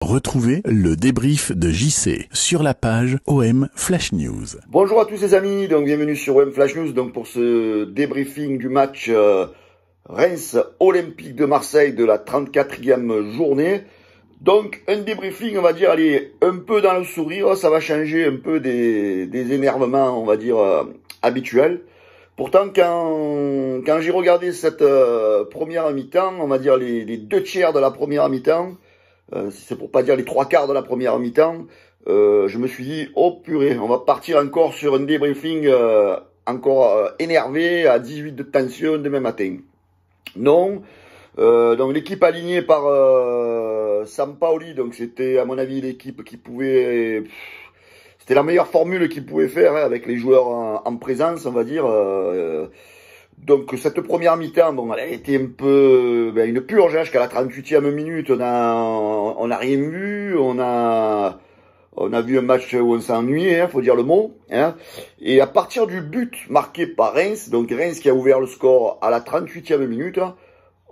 Retrouvez le débrief de JC sur la page OM Flash News. Bonjour à tous les amis, donc bienvenue sur OM Flash News donc pour ce débriefing du match Reims Olympique de Marseille de la 34e journée. Donc un débriefing, on va dire, allez, un peu dans le sourire, ça va changer un peu des énervements, on va dire, habituels. Pourtant, quand j'ai regardé cette première mi-temps, on va dire les deux tiers de la première mi-temps, si c'est pour pas dire les trois quarts de la première mi-temps, je me suis dit, oh purée, on va partir encore sur un débriefing encore énervé, à 18 de tension demain matin. Non, donc l'équipe alignée par Sampaoli, donc c'était à mon avis l'équipe qui pouvait... C'était la meilleure formule qu'il pouvait faire avec les joueurs en présence, on va dire. Donc cette première mi-temps, bon, elle a été un peu une purge jusqu'à la 38e minute. On a rien vu, on a vu un match où on s'ennuyait, faut dire le mot. Hein. Et à partir du but marqué par Reims, donc Reims qui a ouvert le score à la 38e minute,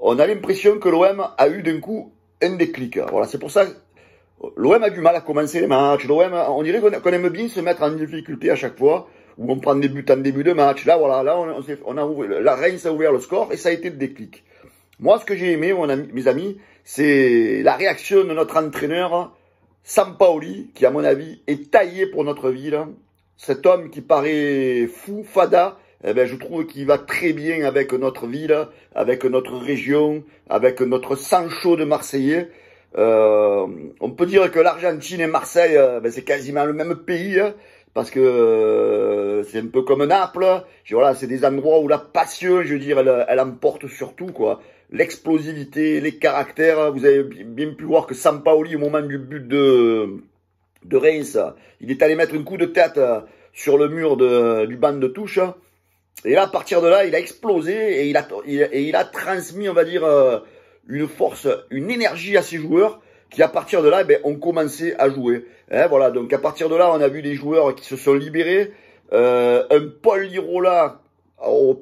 on a l'impression que l'OM a eu d'un coup un déclic. Voilà, c'est pour ça que l'OM a du mal à commencer les matchs. L'OM, on dirait qu'on aime bien se mettre en difficulté à chaque fois, où on prend des buts en début de match. Là, voilà, là, la Reims a ouvert le score et ça a été le déclic. Moi, ce que j'ai aimé, mes amis, c'est la réaction de notre entraîneur, Sampaoli, qui, à mon avis, est taillé pour notre ville. Cet homme qui paraît fou, fada, eh ben, je trouve qu'il va très bien avec notre ville, avec notre région, avec notre sang chaud de Marseillais. On peut dire que l'Argentine et Marseille, c'est quasiment le même pays, hein, parce que c'est un peu comme Naples. Voilà, c'est des endroits où la passion, je veux dire, elle emporte surtout, quoi. L'explosivité, les caractères. Vous avez bien pu voir que Sampaoli, au moment du but de Reims, il est allé mettre un coup de tête sur le mur du banc de touche. Et là, à partir de là, il a explosé et il a transmis, on va dire, une force, une énergie à ses joueurs qui, à partir de là, ont commencé à jouer. Hein, voilà, donc à partir de là, on a vu des joueurs qui se sont libérés. Un Paul Lirola,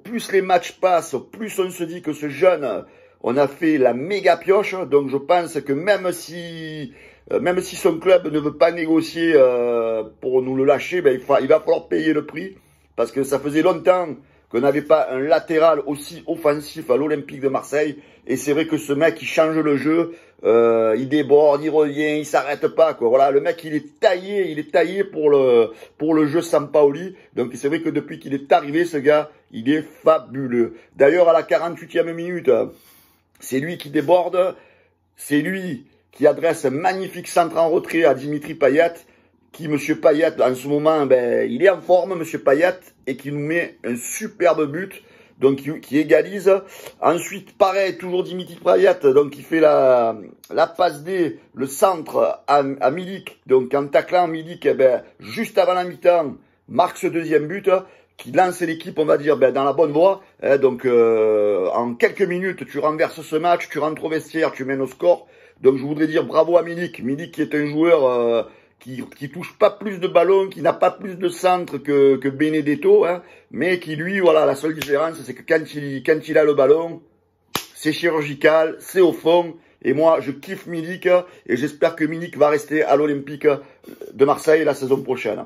plus les matchs passent, plus on se dit que ce jeune, on a fait la méga pioche. Donc je pense que même si son club ne veut pas négocier pour nous le lâcher, il va falloir payer le prix. Parce que ça faisait longtemps qu'on n'avait pas un latéral aussi offensif à l'Olympique de Marseille. Et c'est vrai que ce mec, il change le jeu, il déborde, il revient, il s'arrête pas, quoi. Voilà, le mec, il est taillé pour le jeu Sampaoli. Donc c'est vrai que depuis qu'il est arrivé, ce gars, il est fabuleux. D'ailleurs, à la 48e minute, c'est lui qui déborde, c'est lui qui adresse un magnifique centre en retrait à Dimitri Payet, qui, monsieur Payet, en ce moment, il est en forme, monsieur Payet, et qui nous met un superbe but, donc qui égalise. Ensuite, pareil, toujours Dimitri Payet, donc qui fait la passe D, le centre à Milik, donc en taclant Milik, juste avant la mi-temps, marque ce deuxième but, qui lance l'équipe, on va dire, dans la bonne voie. Hein, donc, en quelques minutes, tu renverses ce match, tu rentres au vestiaire, tu mènes au score. Donc, je voudrais dire bravo à Milik. Milik qui est un joueur qui touche pas plus de ballons, qui n'a pas plus de centre que Benedetto, hein, mais qui lui, voilà, la seule différence, c'est que quand il a le ballon, c'est chirurgical, c'est au fond, et moi, je kiffe Milik, et j'espère que Milik va rester à l'Olympique de Marseille la saison prochaine.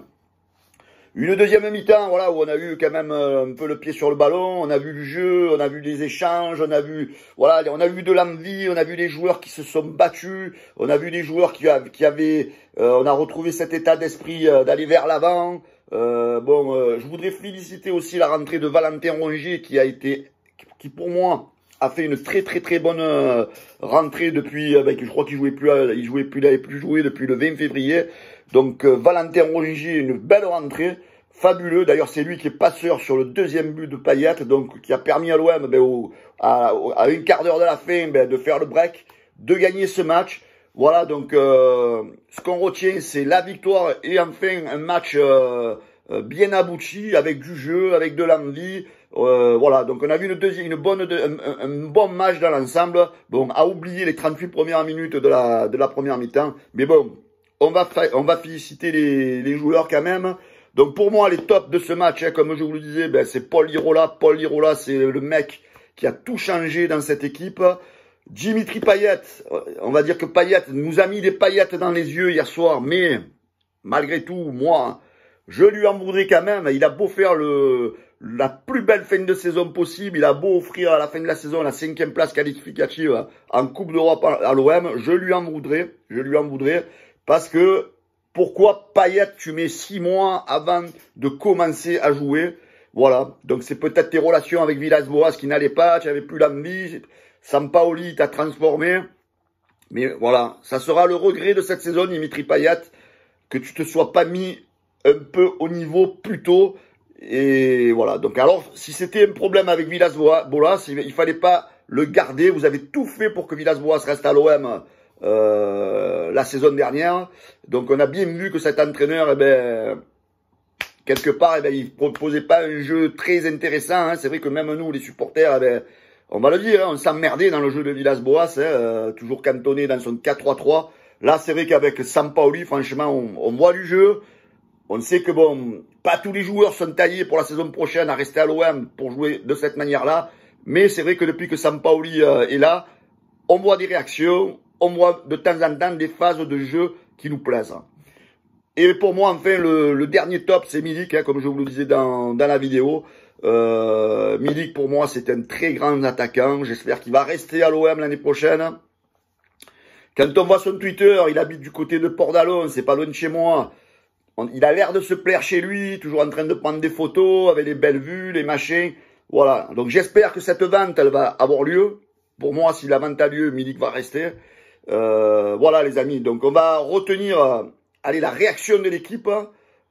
Une deuxième mi-temps, voilà, où on a eu quand même un peu le pied sur le ballon, on a vu du jeu, on a vu des échanges, on a vu, voilà, on a vu de l'envie, on a vu des joueurs qui se sont battus, on a vu des joueurs qui avaient, on a retrouvé cet état d'esprit d'aller vers l'avant. Je voudrais féliciter aussi la rentrée de Valentin Rongier qui pour moi a fait une très très très bonne rentrée depuis, je crois qu'il n'avait plus joué depuis le 20 février. Donc Valentin Rongier, une belle rentrée, fabuleux. D'ailleurs, c'est lui qui est passeur sur le deuxième but de Payet, donc qui a permis à l'OM, à une quart d'heure de la fin, de faire le break, de gagner ce match. Voilà, donc ce qu'on retient, c'est la victoire et enfin un match bien abouti, avec du jeu, avec de l'envie. Voilà, donc on a vu un bon match dans l'ensemble. Bon, à oublier les 38 premières minutes de la première mi-temps, mais bon. On va féliciter les joueurs quand même. Donc pour moi, les tops de ce match, hein, comme je vous le disais, c'est Paul Lirola. Paul Lirola, c'est le mec qui a tout changé dans cette équipe. Dimitri Payet, on va dire que Payet nous a mis des paillettes dans les yeux hier soir, mais malgré tout, moi, je lui en voudrais quand même. Il a beau faire la plus belle fin de saison possible, il a beau offrir à la fin de la saison la 5e place qualificative en Coupe d'Europe à l'OM, je lui en voudrais, parce que pourquoi Payet, tu mets 6 mois avant de commencer à jouer? Voilà, donc c'est peut-être tes relations avec Villas-Boas qui n'allaient pas, tu n'avais plus l'envie, Sampaoli t'a transformé. Mais voilà, ça sera le regret de cette saison, Dimitri Payet, que tu te sois pas mis un peu au niveau plus tôt. Et voilà, donc alors, si c'était un problème avec Villas-Boas, il fallait pas le garder. Vous avez tout fait pour que Villas-Boas reste à l'OM la saison dernière. Donc on a bien vu que cet entraîneur, eh ben, quelque part, eh ben, il proposait pas un jeu très intéressant. Hein. C'est vrai que même nous, les supporters, eh ben, on va le dire, hein, on s'emmerdait dans le jeu de Villas-Boas, hein, toujours cantonné dans son 4-3-3. Là, c'est vrai qu'avec Sampaoli, franchement, on voit du jeu. On sait que bon, pas tous les joueurs sont taillés pour la saison prochaine à rester à l'OM pour jouer de cette manière-là. Mais c'est vrai que depuis que Sampaoli est là, on voit des réactions, on voit de temps en temps des phases de jeu qui nous plaisent. Et pour moi, enfin, le dernier top, c'est Milik, hein, comme je vous le disais dans la vidéo. Milik, pour moi, c'est un très grand attaquant. J'espère qu'il va rester à l'OM l'année prochaine. Quand on voit son Twitter, il habite du côté de Port-d'Alon, c'est pas loin de chez moi. Il a l'air de se plaire chez lui, toujours en train de prendre des photos avec les belles vues, les machins. Voilà, donc j'espère que cette vente, elle va avoir lieu. Pour moi, si la vente a lieu, Milik va rester. Voilà les amis, donc on va retenir la réaction de l'équipe.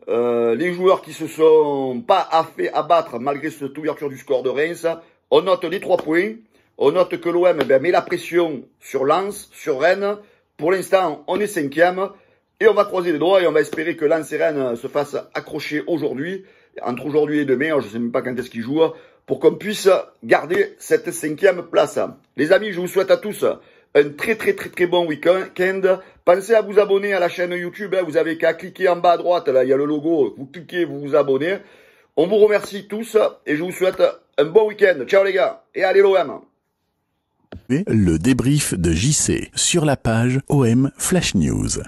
Les joueurs qui se sont pas fait abattre malgré cette ouverture du score de Reims. On note les 3 points. On note que l'OM met la pression sur Lens, sur Rennes. Pour l'instant, on est 5e. Et on va croiser les doigts et on va espérer que Lens et Rennes se fassent accrocher aujourd'hui, entre aujourd'hui et demain, je ne sais même pas quand est-ce qu'ils jouent, pour qu'on puisse garder cette 5e place. Les amis, je vous souhaite à tous un très bon week-end. Pensez à vous abonner à la chaîne YouTube, hein. Vous avez qu'à cliquer en bas à droite, là il y a le logo, vous cliquez, vous vous abonnez. On vous remercie tous et je vous souhaite un bon week-end. Ciao les gars, et allez l'OM. Le débrief de JC sur la page OM Flash News.